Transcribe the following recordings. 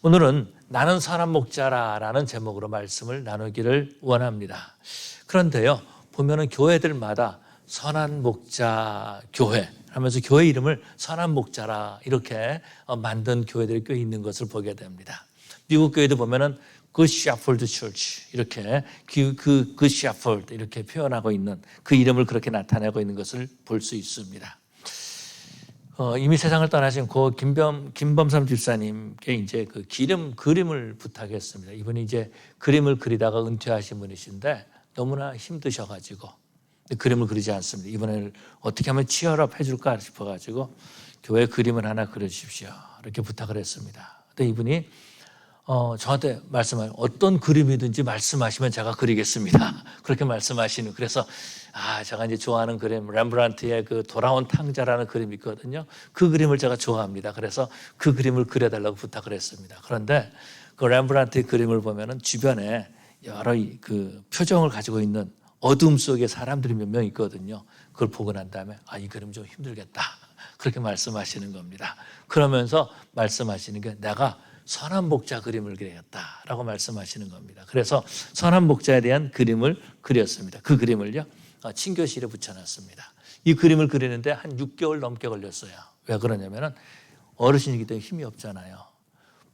오늘은 나는 선한 목자라라는 제목으로 말씀을 나누기를 원합니다. 그런데요, 보면은 교회들마다 선한 목자 교회 하면서 교회 이름을 선한 목자라 이렇게 만든 교회들이 꽤 있는 것을 보게 됩니다. 미국 교회도 보면은 Good Shepherd Church 이렇게 Good Shepherd 이렇게 표현하고 있는 그 이름을 그렇게 나타내고 있는 것을 볼 수 있습니다. 이미 세상을 떠나신 고 김범삼 집사님께 이제 그 그림을 부탁했습니다. 이분이 이제 그림을 그리다가 은퇴하신 분이신데 너무나 힘드셔가지고 그림을 그리지 않습니다. 이번에 어떻게 하면 치열업 해줄까 싶어가지고 교회 그림을 하나 그려주십시오 이렇게 부탁을 했습니다. 근데 이분이 저한테 말씀하시고 어떤 그림이든지 말씀하시면 제가 그리겠습니다. 그렇게 말씀하시는. 그래서 제가 이제 좋아하는 그림 렘브란트의 그 돌아온 탕자라는 그림이 있거든요. 그 그림을 제가 좋아합니다. 그래서 그 그림을 그려달라고 부탁을 했습니다. 그런데 그 렘브란트의 그림을 보면은 주변에 여러 그 표정을 가지고 있는 어둠 속에 사람들이 몇 명 있거든요. 그걸 보고 난 다음에 이 그림 좀 힘들겠다 그렇게 말씀하시는 겁니다. 그러면서 말씀하시는 게 내가 선한 목자 그림을 그려야겠다라고 말씀하시는 겁니다. 그래서 선한 목자에 대한 그림을 그렸습니다. 그 그림을요 친교실에 붙여놨습니다. 이 그림을 그리는데 한 6개월 넘게 걸렸어요. 왜 그러냐면은 어르신이기 때문에 힘이 없잖아요.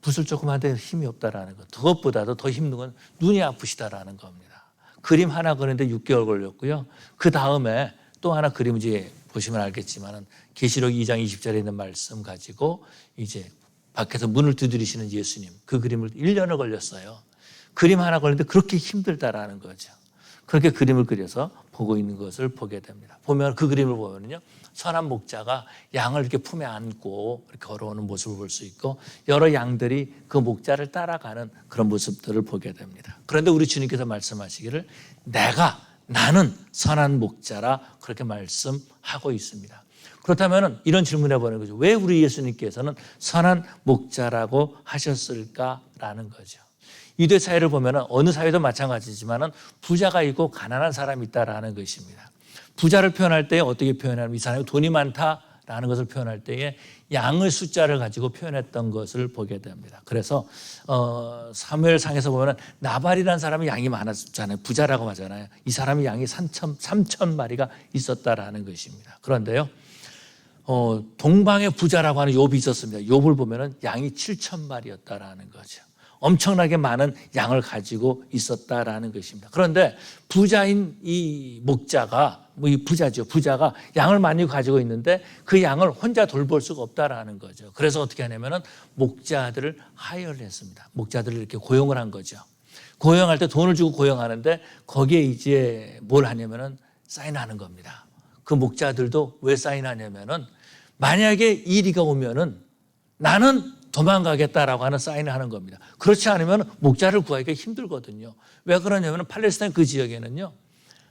붓을 조금 한데 힘이 없다라는 것. 그것보다도 더 힘든 건 눈이 아프시다라는 겁니다. 그림 하나 그리는데 6개월 걸렸고요. 그 다음에 또 하나 그림을 이제 보시면 알겠지만은 계시록 2장 20절에 있는 말씀 가지고 이제 밖에서 문을 두드리시는 예수님 그 그림을 1년을 걸렸어요. 그림 하나 걸리는데 그렇게 힘들다라는 거죠. 그렇게 그림을 그려서 보고 있는 것을 보게 됩니다. 보면 그 그림을 보면요, 선한 목자가 양을 이렇게 품에 안고 이렇게 걸어오는 모습을 볼 수 있고 여러 양들이 그 목자를 따라가는 그런 모습들을 보게 됩니다. 그런데 우리 주님께서 말씀하시기를 나는 선한 목자라 그렇게 말씀하고 있습니다. 그렇다면 이런 질문을 해보는 거죠. 왜 우리 예수님께서는 선한 목자라고 하셨을까라는 거죠. 유대 사회를 보면 어느 사회도 마찬가지지만 부자가 있고 가난한 사람이 있다라는 것입니다. 부자를 표현할 때 어떻게 표현하면 이 사람이 돈이 많다라는 것을 표현할 때에 양의 숫자를 가지고 표현했던 것을 보게 됩니다. 그래서 사무엘상에서 보면 나발이라는 사람이 양이 많았잖아요. 부자라고 하잖아요. 이 사람이 양이 3천 마리가 있었다라는 것입니다. 그런데요, 동방의 부자라고 하는 욥이 있었습니다. 욥을 보면 양이 7천 마리였다라는 거죠. 엄청나게 많은 양을 가지고 있었다라는 것입니다. 그런데 부자인 이 목자가 부자가 양을 많이 가지고 있는데 그 양을 혼자 돌볼 수가 없다라는 거죠. 그래서 어떻게 하냐면은 목자들을 하이어를 했습니다. 목자들을 이렇게 고용을 한 거죠. 고용할 때 돈을 주고 고용하는데 거기에 이제 뭘 하냐면은 사인하는 겁니다. 그 목자들도 왜 사인하냐면은 만약에 이리가 오면은 나는 도망가겠다라고 하는 사인을 하는 겁니다. 그렇지 않으면 목자를 구하기가 힘들거든요. 왜 그러냐면 팔레스타인 그 지역에는요,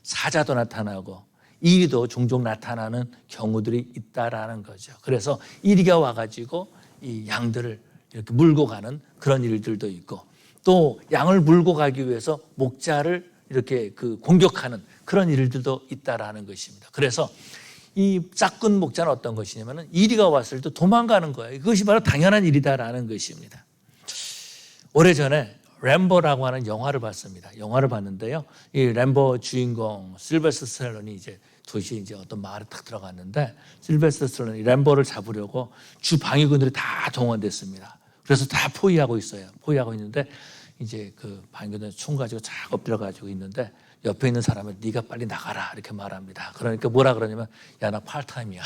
사자도 나타나고 이리도 종종 나타나는 경우들이 있다라는 거죠. 그래서 이리가 와가지고 이 양들을 이렇게 물고 가는 그런 일들도 있고 또 양을 물고 가기 위해서 목자를 이렇게 공격하는 그런 일들도 있다라는 것입니다. 그래서 이 짝꾼 목자는 어떤 것이냐면 이리가 왔을 때 도망가는 거예요. 이것이 바로 당연한 일이다라는 것입니다. 오래전에 램보라고 하는 영화를 봤습니다. 영화를 봤는데요, 이 램보 주인공 실베스터 스텔론이 이제 도시에 이제 어떤 마을에 탁 들어갔는데 실베스터 스텔론이 램보를 잡으려고 주 방위군들이 다 동원됐습니다. 그래서 다 포위하고 있어요. 포위하고 있는데 이제 그 방위군들이 총 가지고 쫙 엎드려가지고 있는데 옆에 있는 사람은 네가 빨리 나가라 이렇게 말합니다. 그러니까 뭐라 그러냐면 나 팔타임이야.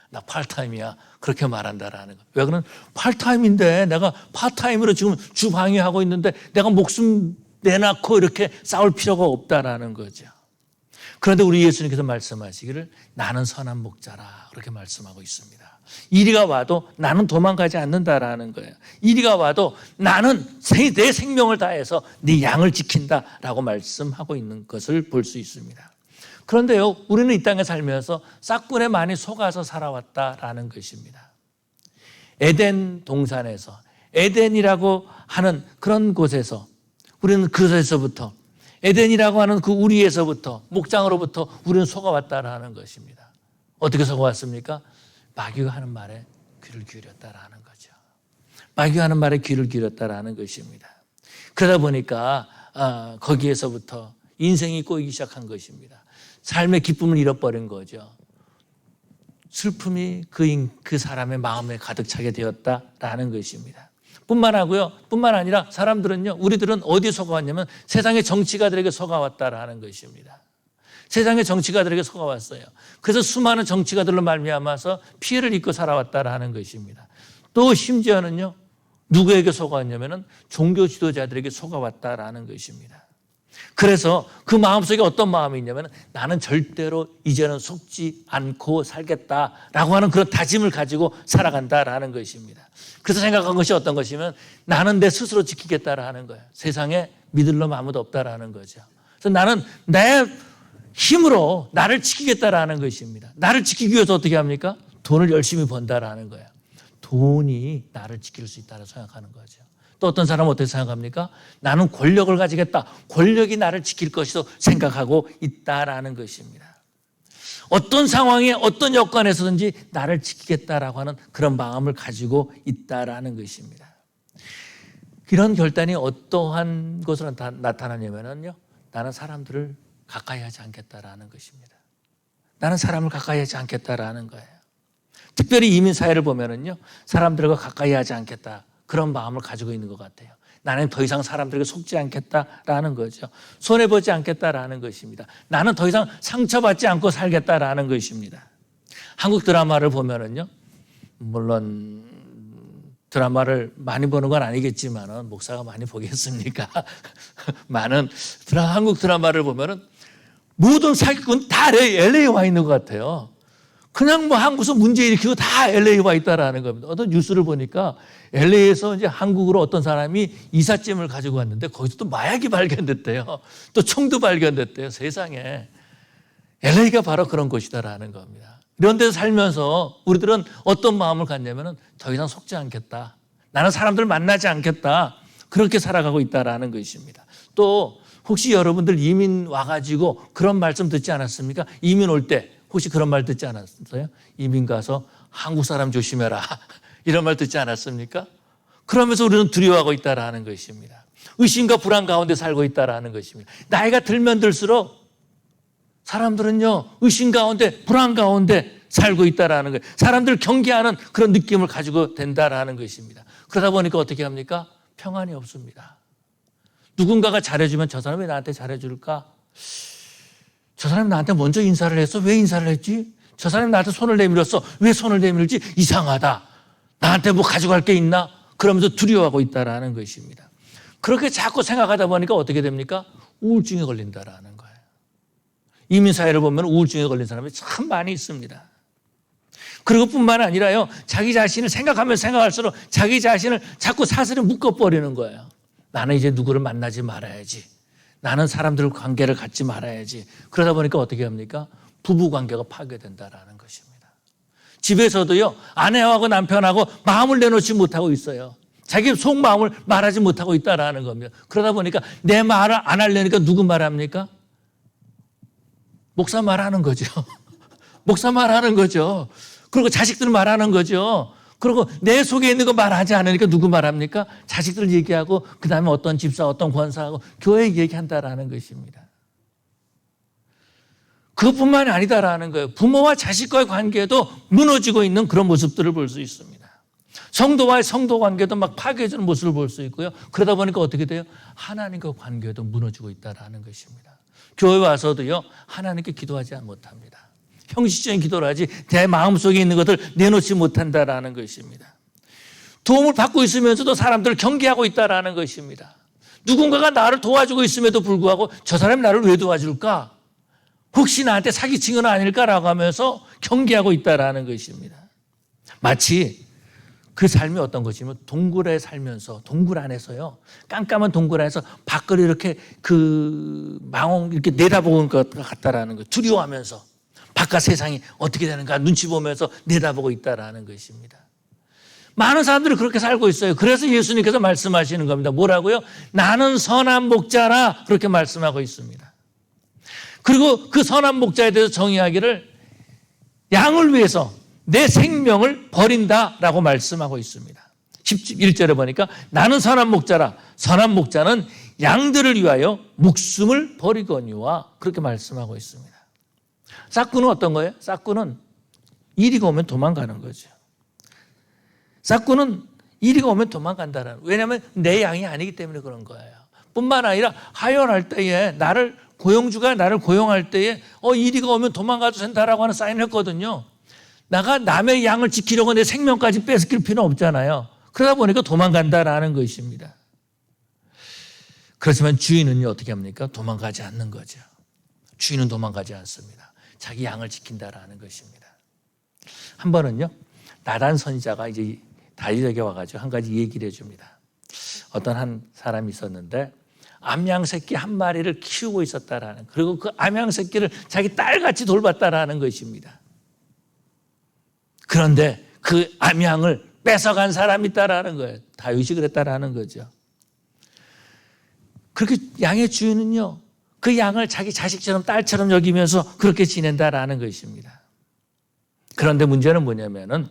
나 팔타임이야. 그렇게 말한다라는 거. 왜 그러면 팔타임인데 내가 파타임으로 지금 주방위하고 있는데 내가 목숨 내놓고 이렇게 싸울 필요가 없다라는 거죠. 그런데 우리 예수님께서 말씀하시기를 나는 선한 목자라 그렇게 말씀하고 있습니다. 이리가 와도 나는 도망가지 않는다라는 거예요. 이리가 와도 나는 내 생명을 다해서 네 양을 지킨다라고 말씀하고 있는 것을 볼 수 있습니다. 그런데요, 우리는 이 땅에 살면서 싹군에 많이 속아서 살아왔다라는 것입니다. 에덴 동산에서 에덴이라고 하는 그런 곳에서 우리는 그것에서부터 에덴이라고 하는 그 우리에서부터 목장으로부터 우리는 속아왔다라는 것입니다. 어떻게 속아왔습니까? 마귀가 하는 말에 귀를 기울였다라는 거죠. 마귀하는 말에 귀를 기울였다라는 것입니다. 그러다 보니까 거기에서부터 인생이 꼬이기 시작한 것입니다. 삶의 기쁨을 잃어버린 거죠. 슬픔이 그 사람의 마음에 가득 차게 되었다라는 것입니다. 뿐만 아니라 사람들은요, 우리들은 어디에 속아왔냐면 세상의 정치가들에게 속아왔다라는 것입니다. 세상의 정치가들에게 속아왔어요. 그래서 수많은 정치가들로 말미암아서 피해를 입고 살아왔다라는 것입니다. 또 심지어는요, 누구에게 속아왔냐면은 종교 지도자들에게 속아왔다라는 것입니다. 그래서 그 마음속에 어떤 마음이 있냐면 나는 절대로 이제는 속지 않고 살겠다라고 하는 그런 다짐을 가지고 살아간다라는 것입니다. 그래서 생각한 것이 어떤 것이면 나는 내 스스로 지키겠다라는 거예요. 세상에 믿을 놈 아무도 없다라는 거죠. 그래서 나는 내 힘으로 나를 지키겠다라는 것입니다. 나를 지키기 위해서 어떻게 합니까? 돈을 열심히 번다라는 거예요. 돈이 나를 지킬 수 있다고 생각하는 거죠. 또 어떤 사람은 어떻게 생각합니까? 나는 권력을 가지겠다. 권력이 나를 지킬 것이라고 생각하고 있다라는 것입니다. 어떤 상황에 어떤 여건에서든지 나를 지키겠다라고 하는 그런 마음을 가지고 있다라는 것입니다. 이런 결단이 어떠한 것으로 나타나냐면요, 나는 사람들을 가까이 하지 않겠다라는 것입니다. 나는 사람을 가까이 하지 않겠다라는 거예요. 특별히 이민 사회를 보면은요, 사람들과 가까이 하지 않겠다. 그런 마음을 가지고 있는 것 같아요. 나는 더 이상 사람들에게 속지 않겠다라는 거죠. 손해보지 않겠다라는 것입니다. 나는 더 이상 상처받지 않고 살겠다라는 것입니다. 한국 드라마를 보면은요, 물론 드라마를 많이 보는 건 아니겠지만은 목사가 많이 보겠습니까? 많은 한국 드라마를 보면은 모든 사기꾼 다 LA에 와 있는 것 같아요. 그냥 뭐 한국에서 문제 일으키고 다 LA에 와 있다라는 겁니다. 어떤 뉴스를 보니까 LA에서 이제 한국으로 어떤 사람이 이삿짐을 가지고 왔는데 거기서 또 마약이 발견됐대요. 또 총도 발견됐대요. 세상에. LA가 바로 그런 곳이다라는 겁니다. 이런 데서 살면서 우리들은 어떤 마음을 갖냐면은 더 이상 속지 않겠다. 나는 사람들 만나지 않겠다. 그렇게 살아가고 있다라는 것입니다. 또 혹시 여러분들 이민 와가지고 그런 말씀 듣지 않았습니까? 이민 올 때 혹시 그런 말 듣지 않았어요? 이민 가서 한국 사람 조심해라. 이런 말 듣지 않았습니까? 그러면서 우리는 두려워하고 있다라는 것입니다. 의심과 불안 가운데 살고 있다라는 것입니다. 나이가 들면 들수록 사람들은요, 의심 가운데, 불안 가운데 살고 있다라는 거예요. 사람들 경계하는 그런 느낌을 가지고 된다라는 것입니다. 그러다 보니까 어떻게 합니까? 평안이 없습니다. 누군가가 잘해주면 저 사람이 나한테 잘해줄까? 저 사람이 나한테 먼저 인사를 했어. 왜 인사를 했지? 저 사람이 나한테 손을 내밀었어. 왜 손을 내밀지? 이상하다. 나한테 뭐 가져갈 게 있나? 그러면서 두려워하고 있다라는 것입니다. 그렇게 자꾸 생각하다 보니까 어떻게 됩니까? 우울증에 걸린다라는 거예요. 이민사회를 보면 우울증에 걸린 사람이 참 많이 있습니다. 그리고 뿐만 아니라요, 자기 자신을 생각하면 생각할수록 자기 자신을 자꾸 사슬에 묶어버리는 거예요. 나는 이제 누구를 만나지 말아야지. 나는 사람들과 관계를 갖지 말아야지. 그러다 보니까 어떻게 합니까? 부부 관계가 파괴된다라는 것입니다. 집에서도요, 아내하고 남편하고 마음을 내놓지 못하고 있어요. 자기 속마음을 말하지 못하고 있다라는 겁니다. 그러다 보니까 내 말을 안 하려니까 누구 말합니까? 목사 말하는 거죠. 목사 말하는 거죠. 그리고 자식들 말하는 거죠. 그리고 내 속에 있는 거 말하지 않으니까 누구 말합니까? 자식들 얘기하고 그 다음에 어떤 집사, 어떤 권사하고 교회 얘기한다라는 것입니다. 그것뿐만이 아니다라는 거예요. 부모와 자식과의 관계도 무너지고 있는 그런 모습들을 볼 수 있습니다. 성도와의 성도 관계도 막 파괴되는 모습을 볼 수 있고요. 그러다 보니까 어떻게 돼요? 하나님과 관계도 무너지고 있다라는 것입니다. 교회 와서도요, 하나님께 기도하지 못합니다. 형식적인 기도를 하지 내 마음속에 있는 것을 내놓지 못한다라는 것입니다. 도움을 받고 있으면서도 사람들을 경계하고 있다라는 것입니다. 누군가가 나를 도와주고 있음에도 불구하고 저 사람이 나를 왜 도와줄까? 혹시 나한테 사기친 건 아닐까라고 하면서 경계하고 있다라는 것입니다. 마치 그 삶이 어떤 것이면 동굴에 살면서 동굴 안에서요, 깜깜한 동굴 안에서 밖을 이렇게 그 망원 이렇게 내다보는 것 같다라는 거, 두려워하면서 바깥 세상이 어떻게 되는가 눈치 보면서 내다보고 있다라는 것입니다. 많은 사람들이 그렇게 살고 있어요. 그래서 예수님께서 말씀하시는 겁니다. 뭐라고요? 나는 선한 목자라 그렇게 말씀하고 있습니다. 그리고 그 선한 목자에 대해서 정의하기를 양을 위해서 내 생명을 버린다라고 말씀하고 있습니다. 11절에 보니까 나는 선한 목자라. 선한 목자는 양들을 위하여 목숨을 버리거니와 그렇게 말씀하고 있습니다. 싹꾼은 어떤 거예요? 싹꾼은 이리가 오면 도망가는 거죠. 싹꾼은 이리가 오면 도망간다는, 왜냐하면 내 양이 아니기 때문에 그런 거예요. 뿐만 아니라 하연할 때에 고용주가 나를 고용할 때에 이리가 오면 도망가도 된다라고 하는 사인을 했거든요. 내가 남의 양을 지키려고 내 생명까지 뺏길 필요는 없잖아요. 그러다 보니까 도망간다라는 것입니다. 그렇지만 주인은요, 어떻게 합니까? 도망가지 않는 거죠. 주인은 도망가지 않습니다. 자기 양을 지킨다라는 것입니다. 한 번은요, 나단 선지자가 이제 다윗에게 와가지고 한 가지 얘기를 해줍니다. 어떤 한 사람이 있었는데 암양 새끼 한 마리를 키우고 있었다라는, 그리고 그 암양 새끼를 자기 딸같이 돌봤다라는 것입니다. 그런데 그 암양을 뺏어간 사람이 있다라는 거예요. 다윗이 그랬다라는 거죠. 그렇게 양의 주인은요, 그 양을 자기 자식처럼 딸처럼 여기면서 그렇게 지낸다라는 것입니다. 그런데 문제는 뭐냐면은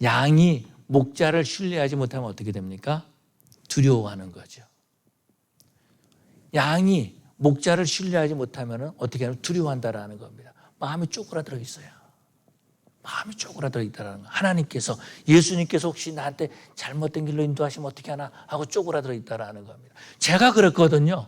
양이 목자를 신뢰하지 못하면 어떻게 됩니까? 두려워하는 거죠. 양이 목자를 신뢰하지 못하면 어떻게 하면 두려워한다라는 겁니다. 마음이 쪼그라들어 있어요. 마음이 쪼그라들어 있다는 거. 하나님께서, 예수님께서 혹시 나한테 잘못된 길로 인도하시면 어떻게 하나 하고 쪼그라들어 있다는 겁니다. 제가 그랬거든요.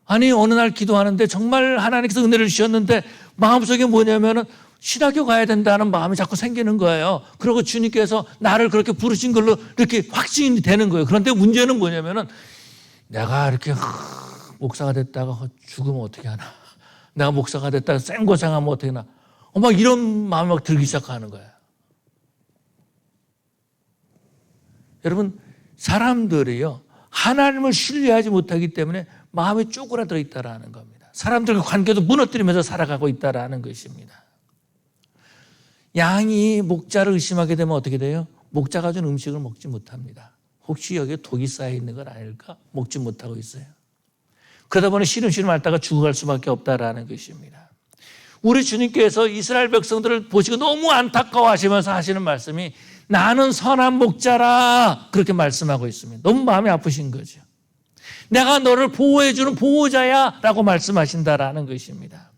아니, 어느 날 기도하는데 정말 하나님께서 은혜를 주셨는데 마음속에 뭐냐면은 신학교 가야 된다는 마음이 자꾸 생기는 거예요. 그리고 주님께서 나를 그렇게 부르신 걸로 이렇게 확신이 되는 거예요. 그런데 문제는 뭐냐면은 내가 이렇게 목사가 됐다가 죽으면 어떻게 하나, 내가 목사가 됐다가 생고생하면 어떻게 하나, 막 이런 마음이 막 들기 시작하는 거예요. 여러분, 사람들이요, 하나님을 신뢰하지 못하기 때문에 마음이 쪼그라들어 있다라는 겁니다. 사람들과 관계도 무너뜨리면서 살아가고 있다라는 것입니다. 양이 목자를 의심하게 되면 어떻게 돼요? 목자가 준 음식을 먹지 못합니다. 혹시 여기에 독이 쌓여 있는 건 아닐까? 먹지 못하고 있어요. 그러다 보니 시름시름 앓다가 죽어갈 수밖에 없다라는 것입니다. 우리 주님께서 이스라엘 백성들을 보시고 너무 안타까워하시면서 하시는 말씀이 나는 선한 목자라, 그렇게 말씀하고 있습니다. 너무 마음이 아프신 거죠. 내가 너를 보호해주는 보호자야 라고 말씀하신다라는 것입니다.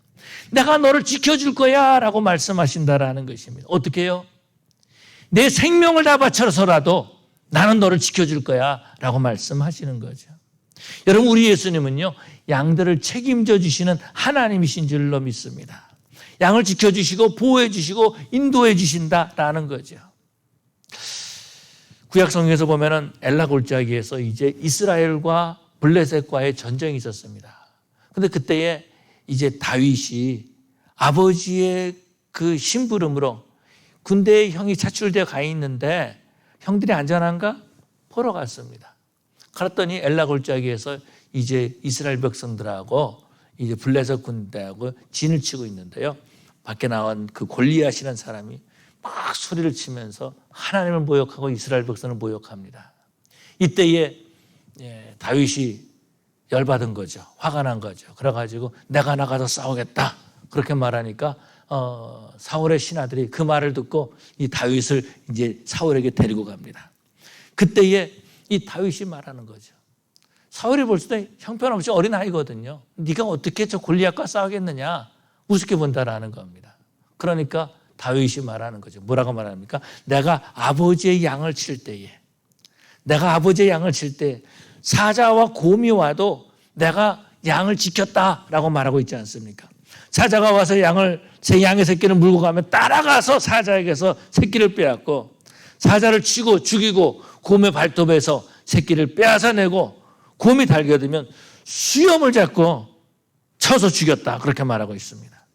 내가 너를 지켜줄 거야 라고 말씀하신다라는 것입니다. 어떻게 해요? 내 생명을 다 바쳐서라도 나는 너를 지켜줄 거야 라고 말씀하시는 거죠. 여러분, 우리 예수님은요, 양들을 책임져 주시는 하나님이신 줄로 믿습니다. 양을 지켜주시고 보호해 주시고 인도해 주신다라는 거죠. 구약 성경에서 보면은 엘라 골짜기에서 이제 이스라엘과 블레셋과의 전쟁이 있었습니다. 그런데 그때에 이제 다윗이 아버지의 그 심부름으로 군대에 형이 차출되어 가 있는데 형들이 안전한가? 보러 갔습니다. 그랬더니 엘라 골짜기에서 이제 이스라엘 백성들하고 이제 블레셋 군대하고 진을 치고 있는데요. 밖에 나온 그 골리앗이라는 사람이 막 소리를 치면서 하나님을 모욕하고 이스라엘 백성을 모욕합니다. 이때에 다윗이 열받은 거죠. 화가 난 거죠. 그래가지고 내가 나가서 싸우겠다, 그렇게 말하니까 사울의 신하들이 그 말을 듣고 이 다윗을 이제 사울에게 데리고 갑니다. 그때에 이 다윗이 말하는 거죠. 사울이 볼 때 형편없이 어린 아이거든요. 네가 어떻게 저 골리앗과 싸우겠느냐, 우습게 본다라는 겁니다. 그러니까 다윗이 말하는 거죠. 뭐라고 말합니까? 내가 아버지의 양을 칠 때에, 내가 아버지의 양을 칠 때 사자와 곰이 와도 내가 양을 지켰다라고 말하고 있지 않습니까? 사자가 와서 제 양의 새끼를 물고 가면 따라가서 사자에게서 새끼를 빼앗고, 사자를 치고 죽이고 곰의 발톱에서 새끼를 빼앗아내고, 곰이 달겨들면 수염을 잡고 쳐서 죽였다, 그렇게 말하고 있습니다.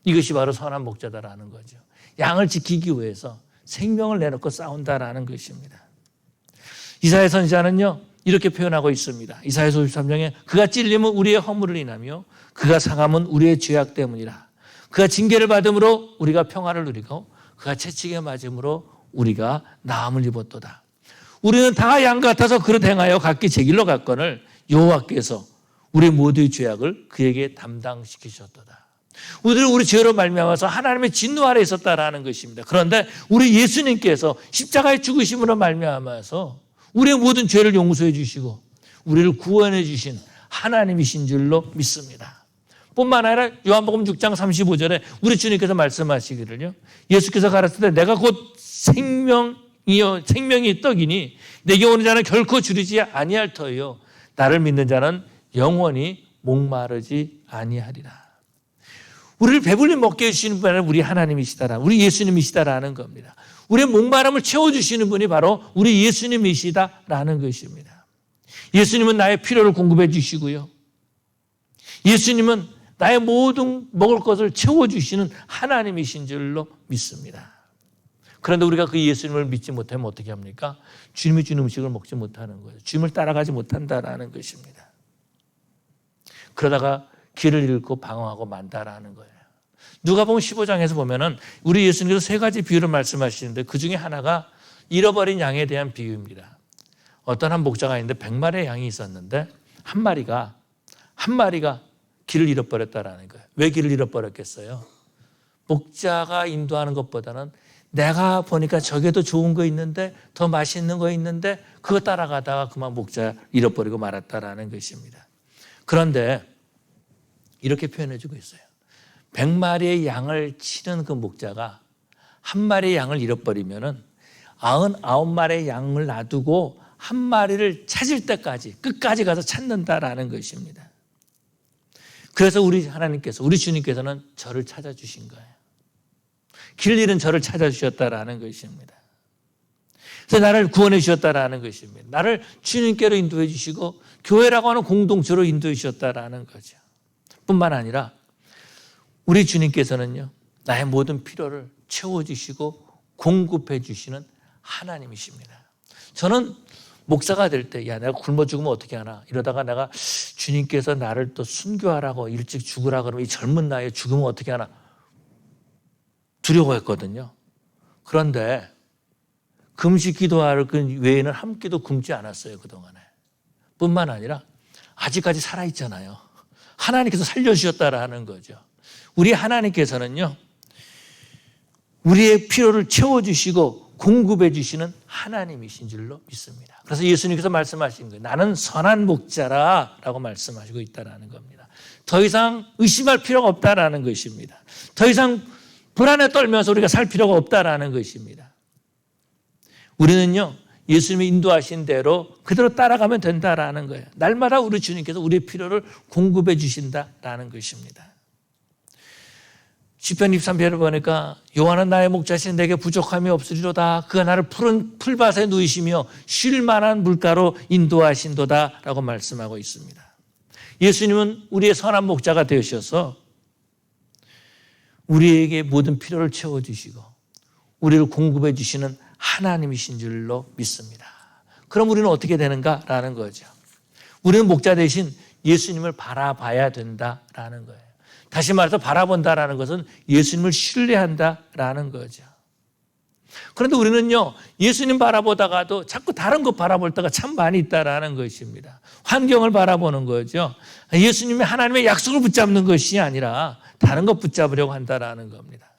이것이 바로 선한 목자다라는 거죠. 양을 지키기 위해서 생명을 내놓고 싸운다라는 것입니다. 이사야 선지자는요, 이렇게 표현하고 있습니다. 이사야서 53장에 그가 찔림은 우리의 허물을 인하며 그가 상함은 우리의 죄악 때문이라. 그가 징계를 받음으로 우리가 평화를 누리고 그가 채찍에 맞음으로 우리가 나음을 입었도다. 우리는 다 양 같아서 그릇 행하여 각기 제 길로 갔거늘 여호와께서 우리 모두의 죄악을 그에게 담당시키셨도다. 우리들은 우리 죄로 말미암아서 하나님의 진노 아래 있었다라는 것입니다. 그런데 우리 예수님께서 십자가의 죽으심으로 말미암아서 우리의 모든 죄를 용서해 주시고 우리를 구원해 주신 하나님이신 줄로 믿습니다. 뿐만 아니라 요한복음 6장 35절에 우리 주님께서 말씀하시기를요. 예수께서 가르칠 때 내가 곧 생명이 떡이니 내게 오는 자는 결코 줄이지 아니할 터요. 나를 믿는 자는 영원히 목마르지 아니하리라. 우리를 배불리 먹게 해주시는 분은 우리 하나님이시다라, 우리 예수님이시다라는 겁니다. 우리의 목마름을 채워주시는 분이 바로 우리 예수님이시다라는 것입니다. 예수님은 나의 필요를 공급해 주시고요. 예수님은 나의 모든 먹을 것을 채워주시는 하나님이신 줄로 믿습니다. 그런데 우리가 그 예수님을 믿지 못하면 어떻게 합니까? 주님이 주는 음식을 먹지 못하는 거예요. 주님을 따라가지 못한다라는 것입니다. 그러다가 길을 잃고 방황하고 만다라는 거예요. 누가복음 15장에서 보면은 우리 예수님께서 세 가지 비유를 말씀하시는데 그 중에 하나가 잃어버린 양에 대한 비유입니다. 어떤 한 목자가 있는데 100마리의 양이 있었는데 한 마리가 길을 잃어버렸다라는 거예요. 왜 길을 잃어버렸겠어요? 목자가 인도하는 것보다는 내가 보니까 저게도 좋은 거 있는데 더 맛있는 거 있는데 그거 따라가다가 그만 목자 잃어버리고 말았다라는 것입니다. 그런데 이렇게 표현해 주고 있어요. 100마리의 양을 치는 그 목자가 한 마리의 양을 잃어버리면은 99마리의 양을 놔두고 한 마리를 찾을 때까지 끝까지 가서 찾는다라는 것입니다. 그래서 우리 하나님께서, 우리 주님께서는 저를 찾아주신 거예요. 길 잃은 저를 찾아주셨다라는 것입니다. 그래서 나를 구원해 주셨다라는 것입니다. 나를 주님께로 인도해 주시고 교회라고 하는 공동체로 인도해 주셨다라는 거죠. 뿐만 아니라 우리 주님께서는요, 나의 모든 필요를 채워주시고 공급해 주시는 하나님이십니다. 저는 목사가 될 때, 야, 내가 굶어 죽으면 어떻게 하나? 이러다가 내가 주님께서 나를 또 순교하라고 일찍 죽으라 그러면 이 젊은 나이에 죽으면 어떻게 하나? 두려워했거든요. 그런데 금식 기도할 그 외에는 한 끼도 굶지 않았어요, 그동안에. 뿐만 아니라 아직까지 살아있잖아요. 하나님께서 살려주셨다라는 거죠. 우리 하나님께서는요, 우리의 필요를 채워주시고 공급해 주시는 하나님이신 줄로 믿습니다. 그래서 예수님께서 말씀하신 거예요. 나는 선한 목자라라고 말씀하시고 있다라는 겁니다. 더 이상 의심할 필요가 없다라는 것입니다. 더 이상 불안에 떨면서 우리가 살 필요가 없다라는 것입니다. 우리는요, 예수님이 인도하신 대로 그대로 따라가면 된다라는 거예요. 날마다 우리 주님께서 우리의 필요를 공급해 주신다라는 것입니다. 시편 23편을 보니까 여호와는 나의 목자신 내게 부족함이 없으리로다. 그가 나를 푸른 풀밭에 누이시며 쉴 만한 물가로 인도하신도다라고 말씀하고 있습니다. 예수님은 우리의 선한 목자가 되셔서 우리에게 모든 필요를 채워주시고 우리를 공급해 주시는 하나님이신 줄로 믿습니다. 그럼 우리는 어떻게 되는가라는 거죠. 우리는 목자 대신 예수님을 바라봐야 된다라는 거예요. 다시 말해서 바라본다라는 것은 예수님을 신뢰한다라는 거죠. 그런데 우리는요, 예수님 바라보다가도 자꾸 다른 것 바라볼 때가 참 많이 있다라는 것입니다. 환경을 바라보는 거죠. 예수님이 하나님의 약속을 붙잡는 것이 아니라 다른 것 붙잡으려고 한다라는 겁니다.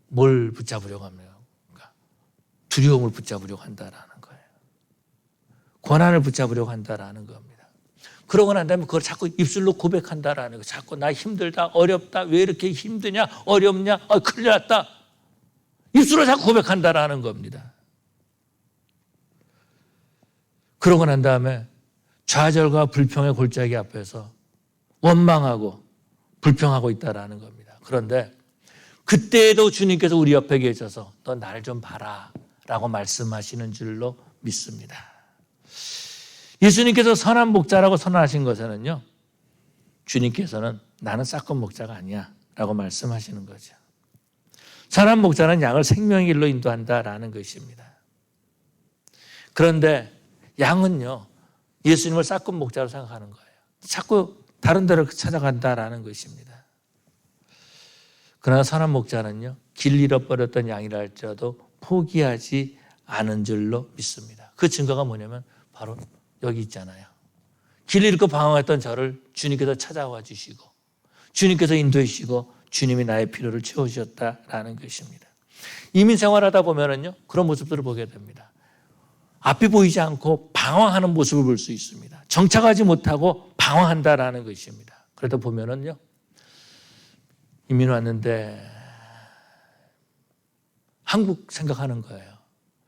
뭘 붙잡으려고 합니까? 두려움을 붙잡으려고 한다라는 거예요. 고난을 붙잡으려고 한다라는 겁니다. 그러고 난 다음에 그걸 자꾸 입술로 고백한다라는 거예요. 자꾸 나 힘들다, 어렵다, 왜 이렇게 힘드냐, 어렵냐, 큰일 났다. 입술로 자꾸 고백한다라는 겁니다. 그러고 난 다음에 좌절과 불평의 골짜기 앞에서 원망하고 불평하고 있다라는 겁니다. 그런데 그때에도 주님께서 우리 옆에 계셔서 너 날 좀 봐라 라고 말씀하시는 줄로 믿습니다. 예수님께서 선한 목자라고 선언하신 것에는요, 주님께서는 나는 싹건 목자가 아니야 라고 말씀하시는 거죠. 선한 목자는 양을 생명의 길로 인도한다라는 것입니다. 그런데 양은요, 예수님을 싹건 목자로 생각하는 거예요. 자꾸 다른 데를 찾아간다라는 것입니다. 그러나 선한 목자는요, 길 잃어버렸던 양이라 할지라도 포기하지 않은 줄로 믿습니다. 그 증거가 뭐냐면 바로 여기 있잖아요. 길 잃고 방황했던 저를 주님께서 찾아와 주시고 주님께서 인도해 주시고 주님이 나의 필요를 채워주셨다라는 것입니다. 이민 생활하다 보면은요, 그런 모습들을 보게 됩니다. 앞이 보이지 않고 방황하는 모습을 볼 수 있습니다. 정착하지 못하고 방황한다라는 것입니다. 그러다 보면은요, 이민 왔는데 한국 생각하는 거예요.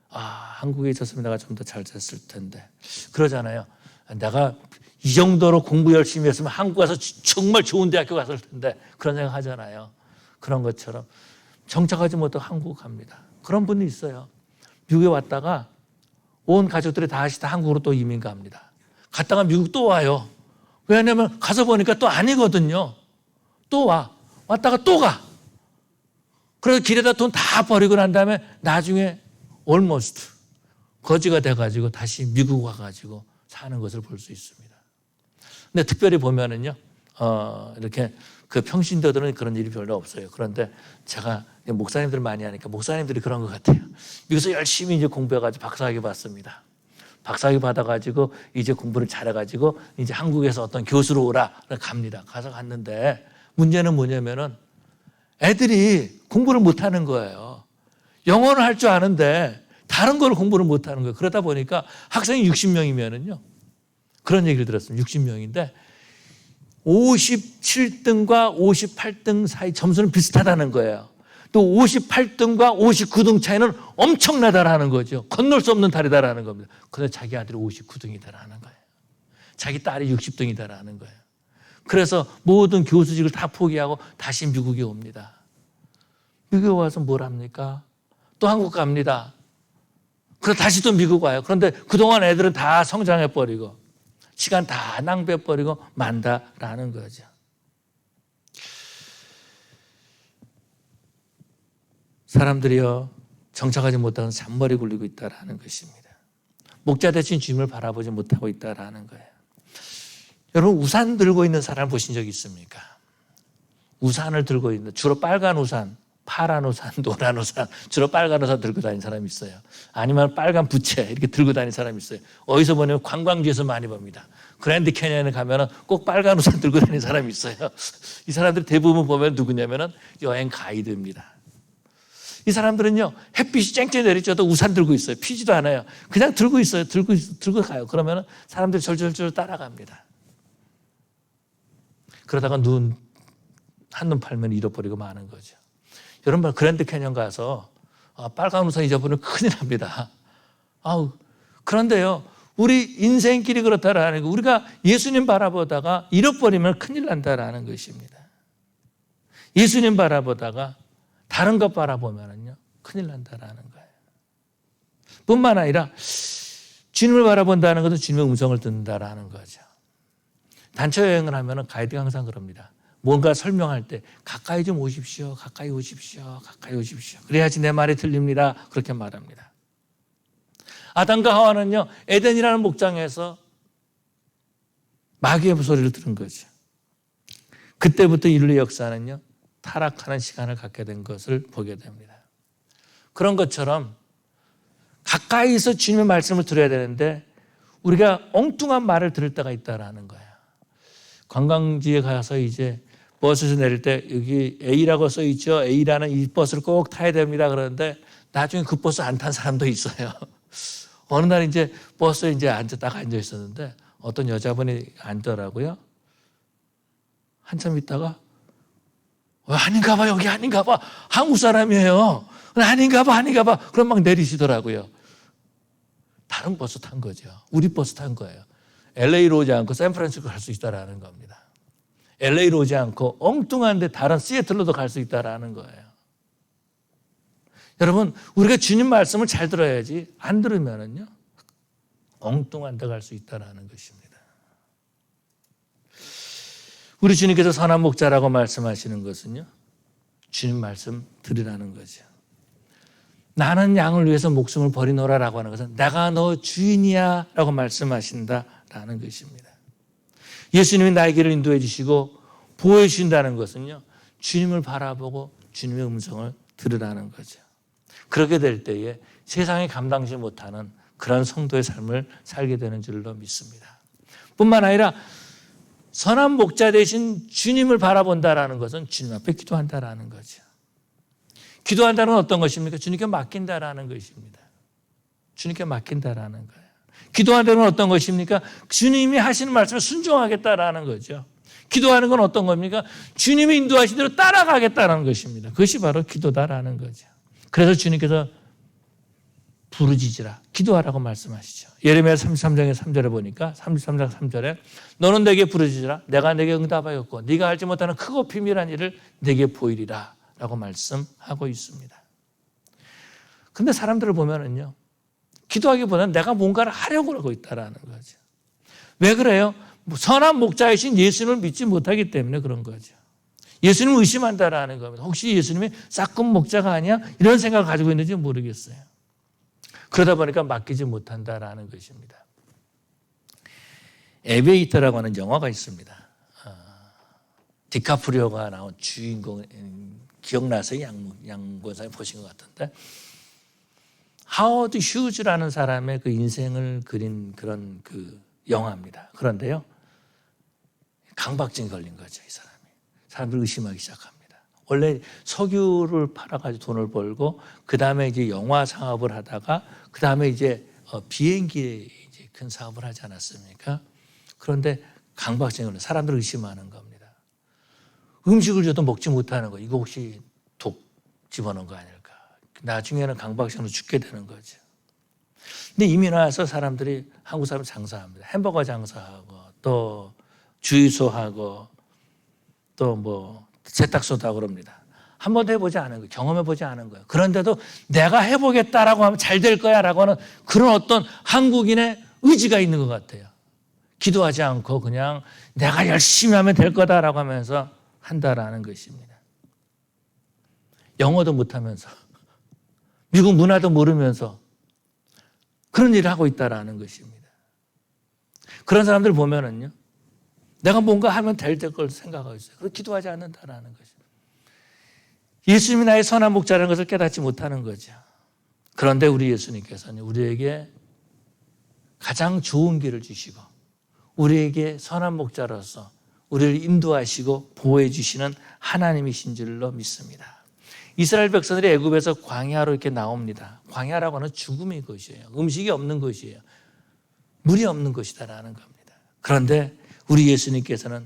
한국에 있었으면 내가 좀 더 잘 됐을 텐데. 그러잖아요. 내가 이 정도로 공부 열심히 했으면 한국 가서 정말 좋은 대학교 갔을 텐데. 그런 생각 하잖아요. 그런 것처럼 정착하지 못하고 한국 갑니다. 그런 분이 있어요. 미국에 왔다가 온 가족들이 다시 다 한국으로 또 이민 갑니다. 갔다가 미국 또 와요. 왜냐하면 가서 보니까 또 아니거든요. 또 와. 왔다가 또 가. 그래서 길에다 돈 다 버리고 난 다음에 나중에 almost 거지가 돼가지고 다시 미국 와가지고 사는 것을 볼 수 있습니다. 근데 특별히 보면은요, 이렇게 그 평신도들은 그런 일이 별로 없어요. 그런데 제가 목사님들 많이 하니까 목사님들이 그런 것 같아요. 여기서 열심히 이제 공부해가지고 박사학위 받습니다. 박사학위 받아가지고 이제 공부를 잘해가지고 이제 한국에서 어떤 교수로 오라 갑니다. 가서 갔는데 문제는 뭐냐면은 애들이 공부를 못하는 거예요. 영어는 할 줄 아는데 다른 걸 공부를 못하는 거예요. 그러다 보니까 학생이 60명이면은요, 그런 얘기를 들었습니다. 60명인데 57등과 58등 사이 점수는 비슷하다는 거예요. 또 58등과 59등 차이는 엄청나다라는 거죠. 건널 수 없는 다리다라는 겁니다. 그런데 자기 아들이 59등이다라는 거예요. 자기 딸이 60등이다라는 거예요. 그래서 모든 교수직을 다 포기하고 다시 미국에 옵니다. 미국에 와서 뭘 합니까? 또 한국 갑니다. 그래서 다시 또 미국 와요. 그런데 그동안 애들은 다 성장해버리고 시간 다 낭비해버리고 만다라는 거죠. 사람들이요, 정착하지 못하고 잔머리 굴리고 있다라는 것입니다. 목자 대신 주님을 바라보지 못하고 있다라는 거예요. 여러분, 우산 들고 있는 사람 보신 적 있습니까? 우산을 들고 있는, 주로 빨간 우산, 파란 우산, 노란 우산, 주로 빨간 우산 들고 다니는 사람이 있어요. 아니면 빨간 부채 이렇게 들고 다니는 사람이 있어요. 어디서 보냐면 관광지에서 많이 봅니다. 그랜드 캐니언에 가면은 꼭 빨간 우산 들고 다니는 사람이 있어요. 이 사람들 대부분 보면 누구냐면은 여행 가이드입니다. 이 사람들은요, 햇빛이 쨍쨍 내리쬐도 우산 들고 있어요. 피지도 않아요. 그냥 들고 있어요. 들고 가요. 그러면은 사람들이 절절절 따라갑니다. 그러다가 한눈 팔면 잃어버리고 마는 거죠. 여러분, 그랜드 캐니언 가서 빨간 우산 잊어버리면 큰일 납니다. 그런데요, 우리 인생길이 그렇다라는 거, 우리가 예수님 바라보다가 잃어버리면 큰일 난다라는 것입니다. 예수님 바라보다가 다른 것 바라보면요, 큰일 난다라는 거예요. 뿐만 아니라 주님을 바라본다는 것은 주님의 음성을 듣는다라는 거죠. 단체 여행을 하면 가이드가 항상 그럽니다. 뭔가 설명할 때 가까이 좀 오십시오. 가까이 오십시오. 가까이 오십시오. 그래야지 내 말이 들립니다. 그렇게 말합니다. 아담과 하와는요, 에덴이라는 목장에서 마귀의 소리를 들은 거죠. 그때부터 인류 역사는요, 타락하는 시간을 갖게 된 것을 보게 됩니다. 그런 것처럼 가까이서 주님의 말씀을 들어야 되는데 우리가 엉뚱한 말을 들을 때가 있다라는 거예요. 관광지에 가서 이제 버스에서 내릴 때 여기 A라고 써 있죠. A라는 이 버스를 꼭 타야 됩니다. 그러는데 나중에 그 버스 안 탄 사람도 있어요. 어느 날 이제 버스에 이제 딱 앉아 있었는데 어떤 여자분이 앉더라고요. 한참 있다가 아닌가 봐, 여기 아닌가 봐. 한국 사람이에요. 아닌가 봐. 그럼 막 내리시더라고요. 다른 버스 탄 거죠. 우리 버스 탄 거예요. LA로 오지 않고 샌프란시스코 갈 수 있다라는 겁니다. LA로 오지 않고 엉뚱한데 다른 시애틀로도 갈 수 있다라는 거예요. 여러분, 우리가 주님 말씀을 잘 들어야지 안 들으면은요, 엉뚱한 데 갈 수 있다라는 것입니다. 우리 주님께서 선한 목자라고 말씀하시는 것은요, 주님 말씀 들으라는 거죠. 나는 양을 위해서 목숨을 버리노라라고 하는 것은 내가 너 주인이야 라고 말씀하신다라는 것입니다. 예수님이 나의 길을 인도해 주시고 보호해 주신다는 것은요, 주님을 바라보고 주님의 음성을 들으라는 거죠. 그렇게 될 때에 세상이 감당하지 못하는 그런 성도의 삶을 살게 되는 줄로 믿습니다. 뿐만 아니라 선한 목자 대신 주님을 바라본다라는 것은 주님 앞에 기도한다라는 거죠. 기도한다는 건 어떤 것입니까? 주님께 맡긴다라는 것입니다. 주님께 맡긴다라는 거예요. 기도한다는 건 어떤 것입니까? 주님이 하시는 말씀에 순종하겠다라는 거죠. 기도하는 건 어떤 겁니까? 주님이 인도하신 대로 따라가겠다는 것입니다. 그것이 바로 기도다라는 거죠. 그래서 주님께서 부르짖으라, 기도하라고 말씀하시죠. 예레미야 33장의 3절에 보니까 33장 3절에 너는 내게 부르짖으라 내가 내게 응답하였고 네가 알지 못하는 크고 비밀한 일을 내게 보이리라 라고 말씀하고 있습니다. 그런데 사람들을 보면은요, 기도하기보다는 내가 뭔가를 하려고 하고 있다는 거죠. 왜 그래요? 선한 목자이신 예수님을 믿지 못하기 때문에 그런 거죠. 예수님을 의심한다라는 겁니다. 혹시 예수님이 싹군 목자가 아니야? 이런 생각을 가지고 있는지 모르겠어요. 그러다 보니까 맡기지 못한다라는 것입니다. 에베이터라고 하는 영화가 있습니다. 디카프리오가 나온 주인공, 기억나세요? 양권사님 보신 것 같은데. 하워드 휴즈라는 사람의 그 인생을 그린 그런 그 영화입니다. 그런데요, 강박증이 걸린 거죠, 이 사람이. 사람들을 의심하기 시작합니다. 원래 석유를 팔아가지고 돈을 벌고, 그 다음에 이제 영화 사업을 하다가, 그 다음에 이제 비행기에 이제 큰 사업을 하지 않았습니까? 그런데 강박증이 걸린 사람들을 의심하는 겁니다. 음식을 줘도 먹지 못하는 거, 이거 혹시 독 집어넣은 거 아닐까? 나중에는 강박증으로 죽게 되는 거죠. 근데 이민 와서 사람들이, 한국 사람 장사합니다. 햄버거 장사하고, 또 주유소하고, 또 뭐 세탁소도 하고 그럽니다. 한 번도 해보지 않은 거예요. 경험해보지 않은 거예요. 그런데도 내가 해보겠다라고 하면 잘 될 거야 라고 하는 그런 어떤 한국인의 의지가 있는 것 같아요. 기도하지 않고 그냥 내가 열심히 하면 될 거다라고 하면서 한다라는 것입니다. 영어도 못하면서, 미국 문화도 모르면서 그런 일을 하고 있다라는 것입니다. 그런 사람들 보면은요, 내가 뭔가 하면 될 걸 생각하고 있어요. 그래서 기도하지 않는다라는 것입니다. 예수님이 나의 선한 목자라는 것을 깨닫지 못하는 거죠. 그런데 우리 예수님께서는 우리에게 가장 좋은 길을 주시고, 우리에게 선한 목자로서 우리를 인도하시고 보호해 주시는 하나님이신 줄로 믿습니다. 이스라엘 백성들이 애굽에서 광야로 이렇게 나옵니다. 광야라고 하는 죽음의 것이에요. 음식이 없는 것이에요. 물이 없는 것이다라는 겁니다. 그런데 우리 예수님께서는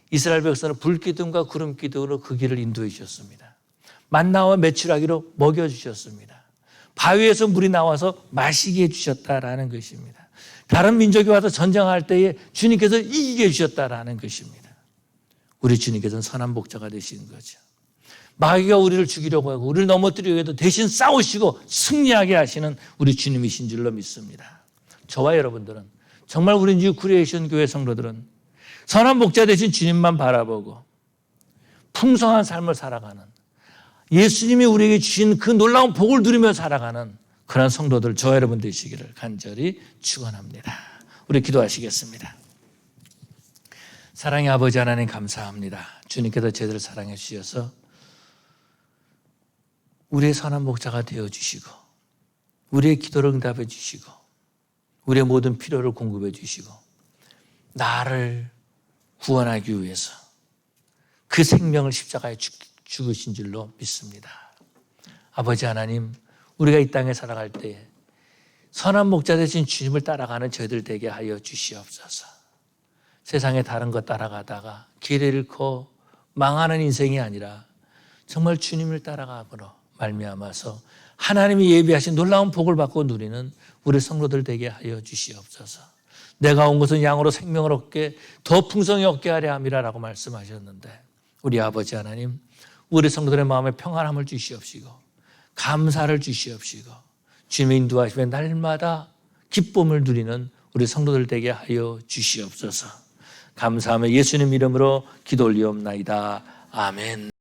이스라엘 백성을 불기둥과 구름기둥으로 그 길을 인도해 주셨습니다. 만나와 메추라기로 먹여주셨습니다. 바위에서 물이 나와서 마시게 해주셨다라는 것입니다. 다른 민족이 와서 전쟁할 때에 주님께서 이기게 해주셨다라는 것입니다. 우리 주님께서는 선한 목자가 되시는 거죠. 마귀가 우리를 죽이려고 하고 우리를 넘어뜨리려고 해도 대신 싸우시고 승리하게 하시는 우리 주님이신 줄로 믿습니다. 저와 여러분들은, 정말 우리 뉴 크리에이션 교회 성도들은 선한 목자 되신 주님만 바라보고 풍성한 삶을 살아가는, 예수님이 우리에게 주신 그 놀라운 복을 누리며 살아가는 그런 성도들, 저와 여러분 되시기를 간절히 축원합니다. 우리 기도하시겠습니다. 사랑의 아버지 하나님 감사합니다. 주님께서 저희들을 사랑해 주셔서 우리의 선한 목자가 되어주시고, 우리의 기도를 응답해 주시고, 우리의 모든 필요를 공급해 주시고, 나를 구원하기 위해서 그 생명을 십자가에 죽으신 줄로 믿습니다. 아버지 하나님, 우리가 이 땅에 살아갈 때에 선한 목자 되신 주님을 따라가는 저희들 되게 하여 주시옵소서. 세상에 다른 것 따라가다가 길 잃고 망하는 인생이 아니라 정말 주님을 따라가므로 말미암아서 하나님이 예비하신 놀라운 복을 받고 누리는 우리 성도들 되게 하여 주시옵소서. 내가 온 것은 양으로 생명을 얻게 더 풍성히 얻게 하려 함이라라고 말씀하셨는데, 우리 아버지 하나님, 우리 성도들의 마음에 평안함을 주시옵시고 감사를 주시옵시고 주님의 인도하심에 날마다 기쁨을 누리는 우리 성도들 되게 하여 주시옵소서. 감사하며 예수님 이름으로 기도 올리옵나이다. 아멘.